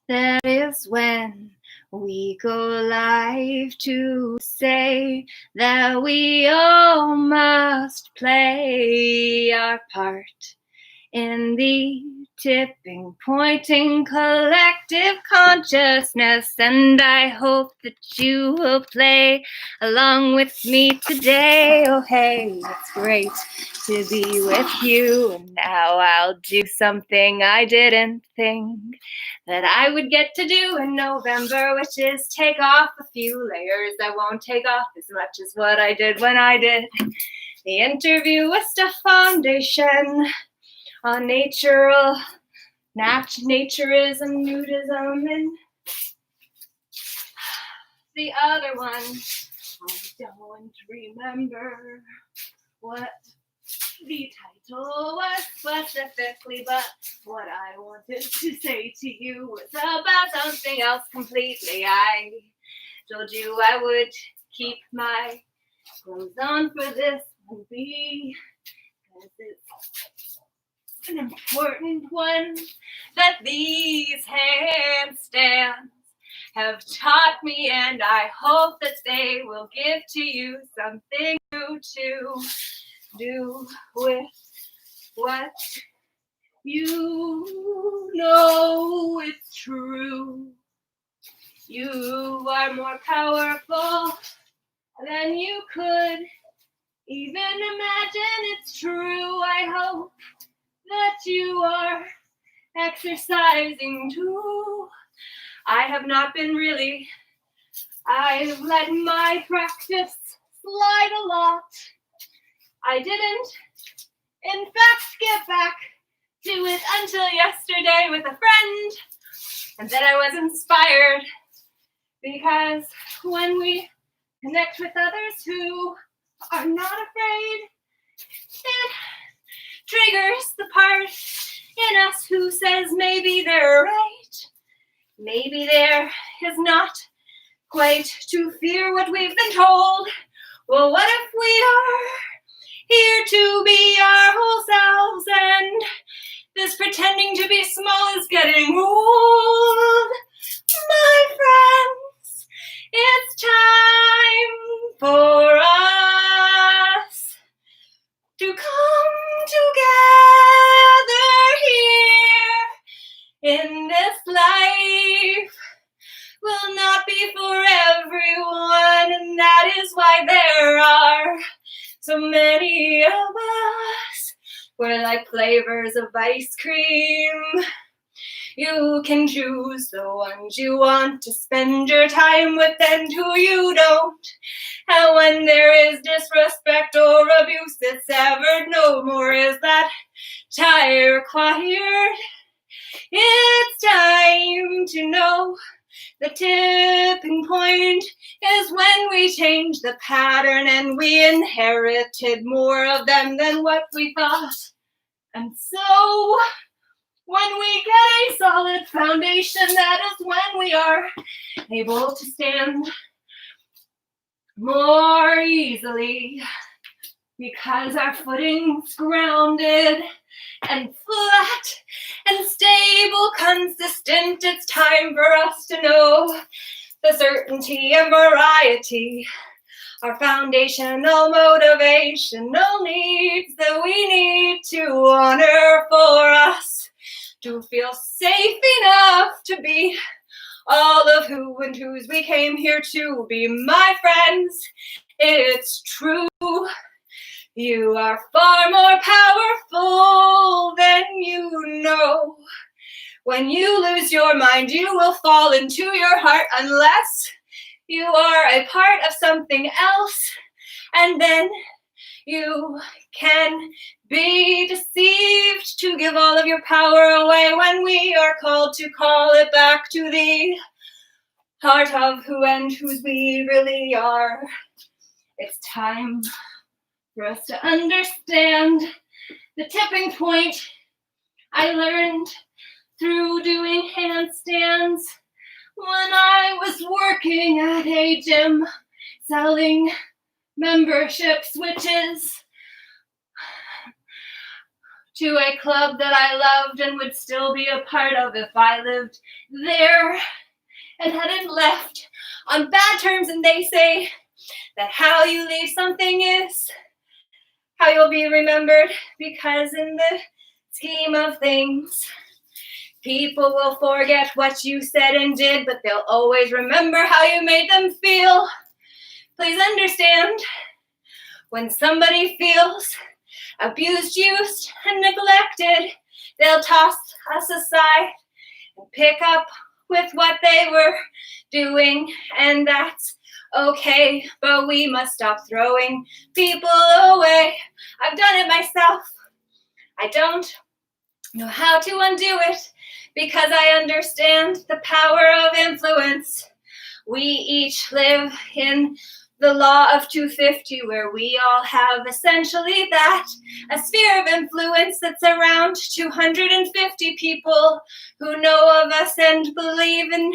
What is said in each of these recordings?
That is when we go live to say that we all must play our part in the tipping point in collective consciousness, and I hope that you will play along with me today. Oh hey, it's great to be with you, and now I'll do something I didn't think that I would get to do in November, which is take off a few layers. I won't take off as much as what I did when I did the interview with Steph Foundation on naturism, nudism, and the other one, I don't remember what the title was specifically, but what I wanted to say to you was about something else completely. I told you I would keep my clothes on for this movie, because it's an important one that these handstands have taught me, and I hope that they will give to you something new to do with what you know. It's true. You are more powerful than you could even imagine. It's true. I hope that you are exercising too. I have not been really. I've let my practice slide a lot. I didn't, in fact, get back to it until yesterday with a friend, and then I was inspired, because when we connect with others who are not afraid, it triggers the part in us who says maybe they're right. Maybe there is not quite to fear what we've been told. Well, what if we are here to be our whole selves, and this pretending to be small is getting old? My friends, it's time for us to come together here in this life. Will not be for everyone, and that is why there are so many of us. We're like flavors of ice cream. You can choose the ones you want to spend your time with and who you don't. And when there is disrespect or abuse, it's severed. No more is that tie required. It's time to know the tipping point is when we change the pattern and we inherited more of them than what we thought. And so, when we get a solid foundation, that is when we are able to stand more easily, because our footing's grounded and flat and stable, consistent. It's time for us to know the certainty and variety, our foundational motivational needs that we need to honor for us to feel safe enough to be all of who and whose we came here to be. My friends, it's true. You are far more powerful than you know. When you lose your mind, you will fall into your heart unless you are a part of something else. And then you can be deceived to give all of your power away when we are called to call it back to the heart of who and whose we really are. It's time for us to understand the tipping point. I learned through doing handstands when I was working at a gym selling membership switches to a club that I loved and would still be a part of if I lived there and hadn't left on bad terms. And they say that how you leave something is how you'll be remembered, because in the scheme of things, people will forget what you said and did, but they'll always remember how you made them feel. Please understand, when somebody feels abused, used, and neglected, they'll toss us aside and pick up with what they were doing, and that's okay, but we must stop throwing people away. I've done it myself. I don't know how to undo it, because I understand the power of influence. We each live in the law of 250, where we all have essentially that, a sphere of influence that's around 250 people who know of us and believe and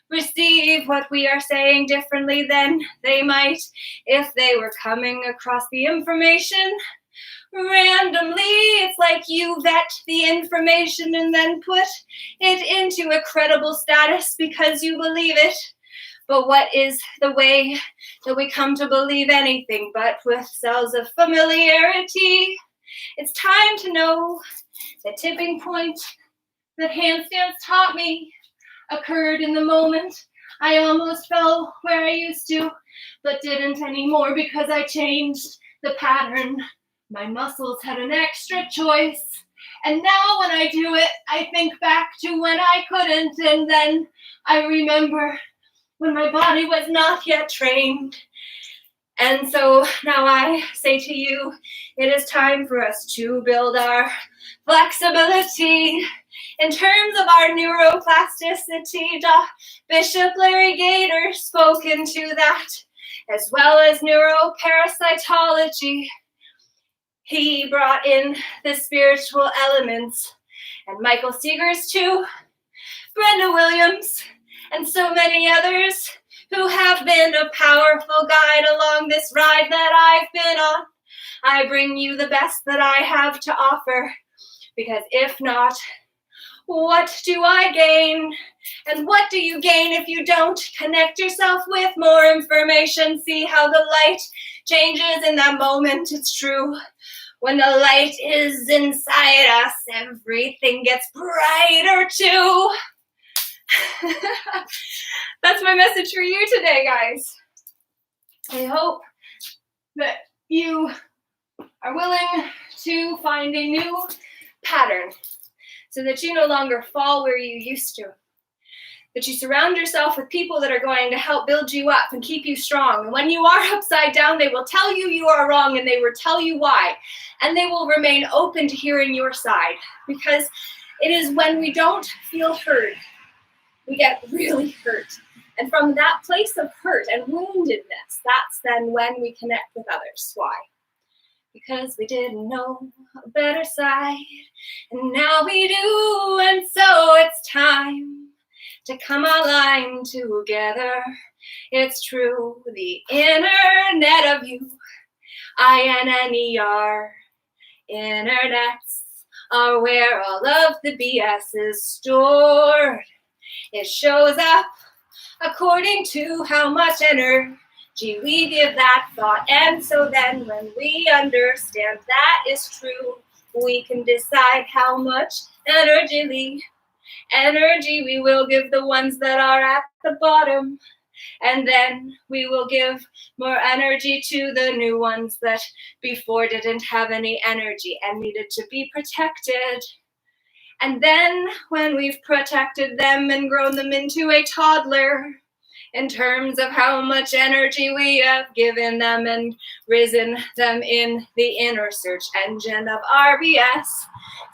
receive what we are saying differently than they might if they were coming across the information randomly. It's like you vet the information and then put it into a credible status because you believe it. But what is the way that we come to believe anything but with cells of familiarity? It's time to know the tipping point that handstands taught me occurred in the moment I almost fell where I used to, but didn't anymore because I changed the pattern. My muscles had an extra choice. And now when I do it, I think back to when I couldn't, and then I remember when my body was not yet trained. And so now I say to you, it is time for us to build our flexibility in terms of our neuroplasticity. Bishop Larry Gator spoke into that, as well as neuroparasitology. He brought in the spiritual elements, and Michael Seegers too, Brenda Williams, and so many others who have been a powerful guide along this ride that I've been on. I bring you the best that I have to offer, because if not, what do I gain? And what do you gain if you don't connect yourself with more information? See how the light changes in that moment. It's true. When the light is inside us, everything gets brighter too. That's my message for you today, guys. I hope that you are willing to find a new pattern so that you no longer fall where you used to. That you surround yourself with people that are going to help build you up and keep you strong. And when you are upside down, they will tell you you are wrong, and they will tell you why. And they will remain open to hearing your side, because it is when we don't feel heard, we get really hurt. And from that place of hurt and woundedness, that's then when we connect with others. Why? Because we didn't know a better side, and now we do. And so it's time to come align together. It's true, the internet of you, INNER, internets are where all of the BS is stored. It shows up according to how much energy we give that thought. And so then when we understand that is true, we can decide how much energy we will give the ones that are at the bottom. And then we will give more energy to the new ones that before didn't have any energy and needed to be protected. And then when we've protected them and grown them into a toddler, in terms of how much energy we have given them and risen them in the inner search engine of RBS,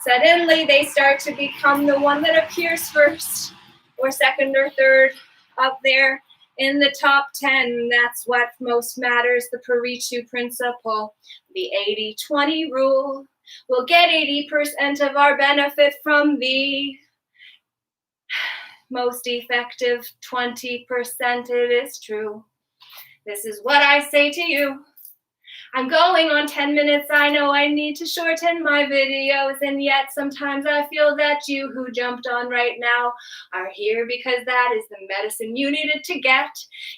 suddenly they start to become the one that appears first or second or third up there in the top 10. That's what most matters, the Parichu principle, the 80-20 rule. We'll get 80% of our benefit from the most effective 20%. It is true. This is what I say to you. I'm going on 10 minutes, I know I need to shorten my videos, and yet sometimes I feel that you who jumped on right now are here because that is the medicine you needed to get.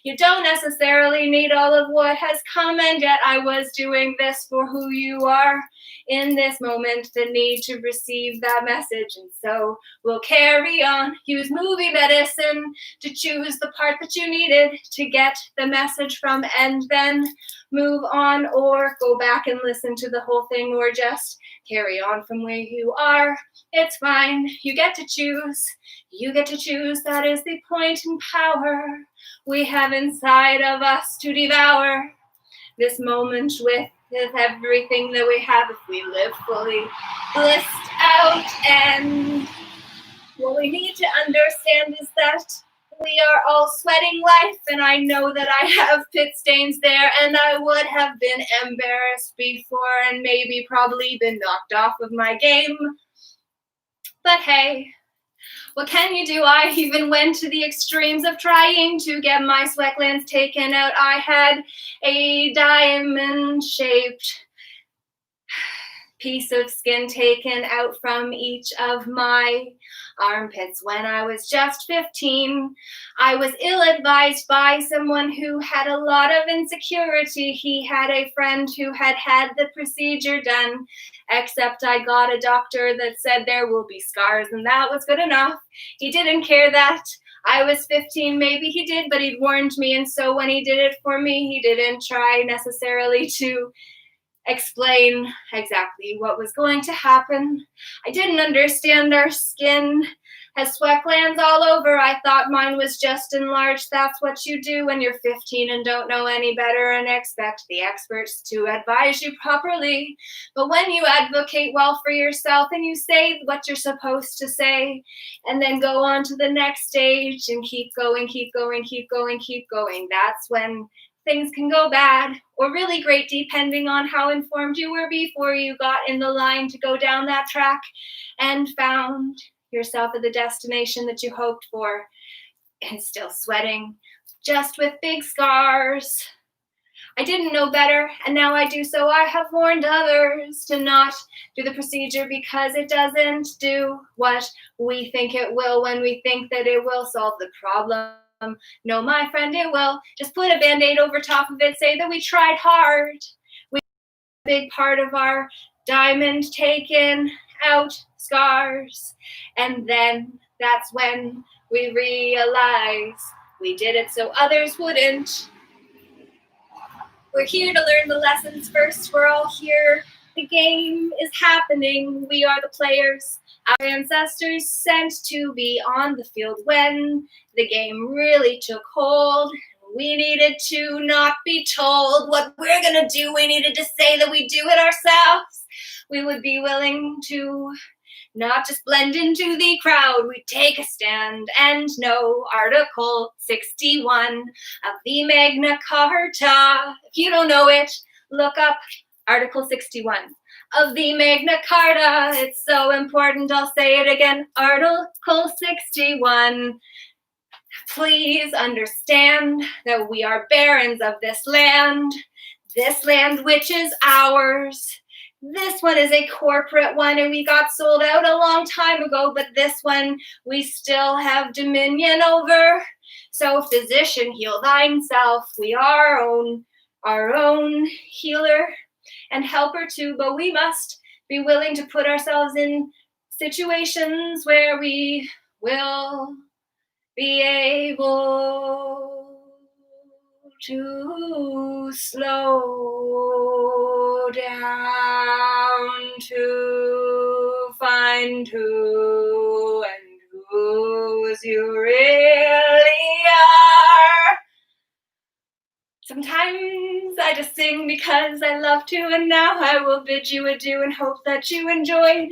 You don't necessarily need all of what has come, and yet I was doing this for who you are in this moment, the need to receive that message, and so we'll carry on. Use movie medicine to choose the part that you needed to get the message from, and then move on, or go back and listen to the whole thing, or just carry on from where you are. It's fine. You get to choose. You get to choose. That is the point and power we have inside of us to devour this moment with everything that we have if we live fully blissed out. And what we need to understand is that we are all sweating life, and I know that I have pit stains there, and I would have been embarrassed before and maybe probably been knocked off of my game. But hey, what can you do? I even went to the extremes of trying to get my sweat glands taken out. I had a diamond-shaped piece of skin taken out from each of my armpits when I was just 15. I was ill-advised by someone who had a lot of insecurity. He had a friend who had had the procedure done, except I got a doctor that said there will be scars, and that was good enough. He didn't care that I was 15, maybe he did, but he'd warned me, and so when he did it for me, he didn't try necessarily to explain exactly what was going to happen. I didn't understand our skin has sweat glands all over. I thought mine was just enlarged. That's what you do when you're 15 and don't know any better and expect the experts to advise you properly. But when you advocate well for yourself and you say what you're supposed to say and then go on to the next stage and keep going, that's when things can go bad or really great depending on how informed you were before you got in the line to go down that track and found yourself at the destination that you hoped for, and still sweating, just with big scars. I didn't know better, and now I do, so I have warned others to not do the procedure because it doesn't do what we think it will when we think that it will solve the problem. No, my friend, it will. Just put a Band-Aid over top of it, say that we tried hard. We a big part of our diamond taken out scars. And then that's when we realize we did it so others wouldn't. We're here to learn the lessons first. We're all here. The game is happening. We are the players. Our ancestors sent to be on the field when the game really took hold. We needed to not be told what we're going to do. We needed to say that we do it ourselves. We would be willing to not just blend into the crowd. We'd take a stand and know Article 61 of the Magna Carta. If you don't know it, look up Article 61 of the Magna Carta. It's so important, I'll say it again. Article 61. Please understand that we are barons of this land which is ours. This one is a corporate one, and we got sold out a long time ago, but this one we still have dominion over. So physician, heal thyself. We are our own healer and helper too, but we must be willing to put ourselves in situations where we will be able to slow down to find who and whose you really are. Sometimes I just sing because I love to, and now I will bid you adieu and hope that you enjoyed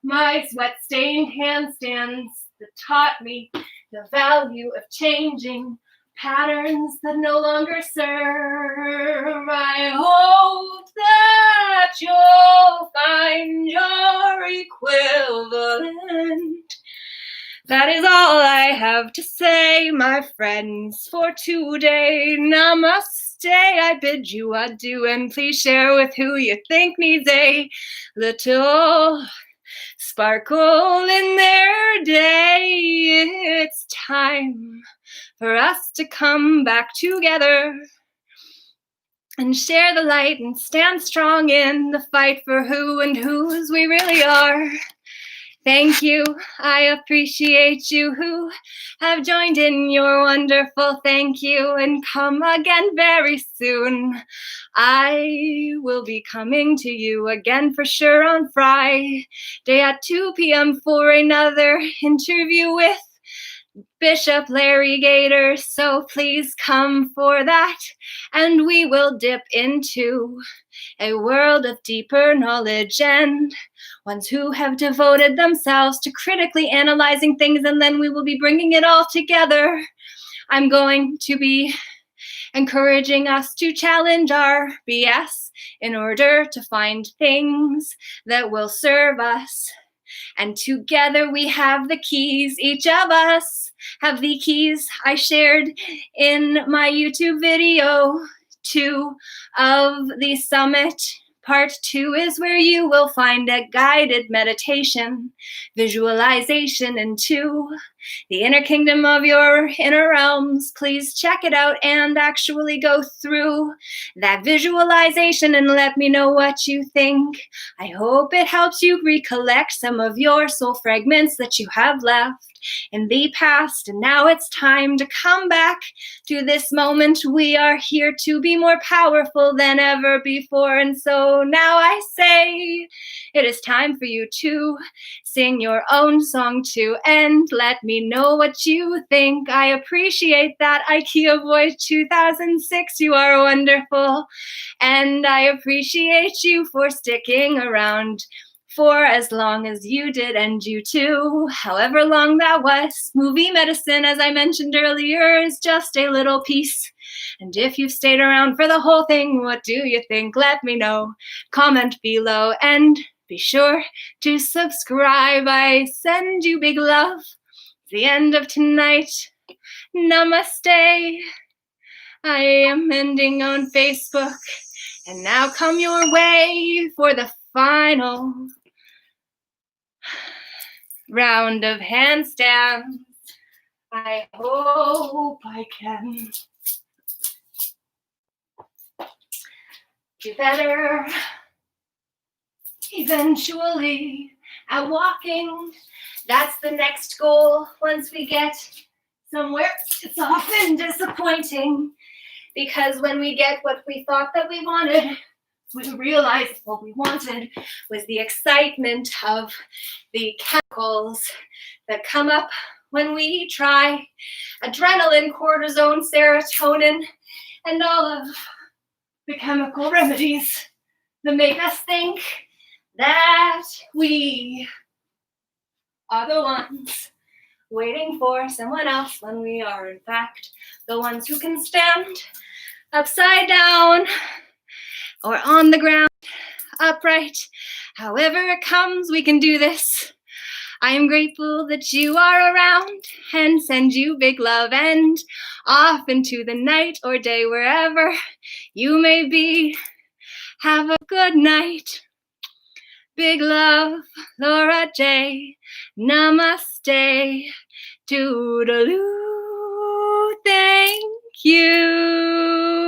my sweat-stained handstands that taught me the value of changing patterns that no longer serve. I hope that you'll find your equivalent. That is all I have to say, my friends, for today. Namaste. day I bid you adieu, and please share with who you think needs a little sparkle in their day. It's time for us to come back together and share the light and stand strong in the fight for who and whose we really are. Thank you. I appreciate you who have joined in. You're wonderful. Thank you. And come again very soon. I will be coming to you again for sure on Friday at 2 p.m. for another interview with Bishop Larry Gator. So please come for that, and we will dip into a world of deeper knowledge and ones who have devoted themselves to critically analyzing things, and then we will be bringing it all together. I'm going to be encouraging us to challenge our BS in order to find things that will serve us. And together we have the keys. Each of us have the keys I shared in my YouTube video 2 of the summit. Part 2 is where you will find a guided meditation, visualization into the inner kingdom of your inner realms. Please check it out and actually go through that visualization and let me know what you think. I hope it helps you recollect some of your soul fragments that you have left in the past. And now it's time to come back to this moment. We are here to be more powerful than ever before. And so now I say it is time for you to sing your own song to end. Let me know what you think. I appreciate that. IKEA Voice 2006, you are wonderful. And I appreciate you for sticking around for as long as you did, and you too, however long that was. Movie medicine, as I mentioned earlier, is just a little piece. And if you've stayed around for the whole thing, what do you think? Let me know. Comment below and be sure to subscribe. I send you big love. It's the end of tonight. Namaste. I am ending on Facebook. And now come your way for the final round of handstands. I hope I can do better eventually at walking. That's the next goal. Once we get somewhere, it's often disappointing because when we get what we thought that we wanted, we realized what we wanted was the excitement of the chemicals that come up when we try. Adrenaline, cortisone, serotonin, and all of the chemical remedies that make us think that we are the ones waiting for someone else when we are, in fact, the ones who can stand upside down or on the ground, upright. However it comes, we can do this. I am grateful that you are around and send you big love and off into the night or day, wherever you may be. Have a good night. Big love, Laura J. Namaste. Toodaloo. Thank you.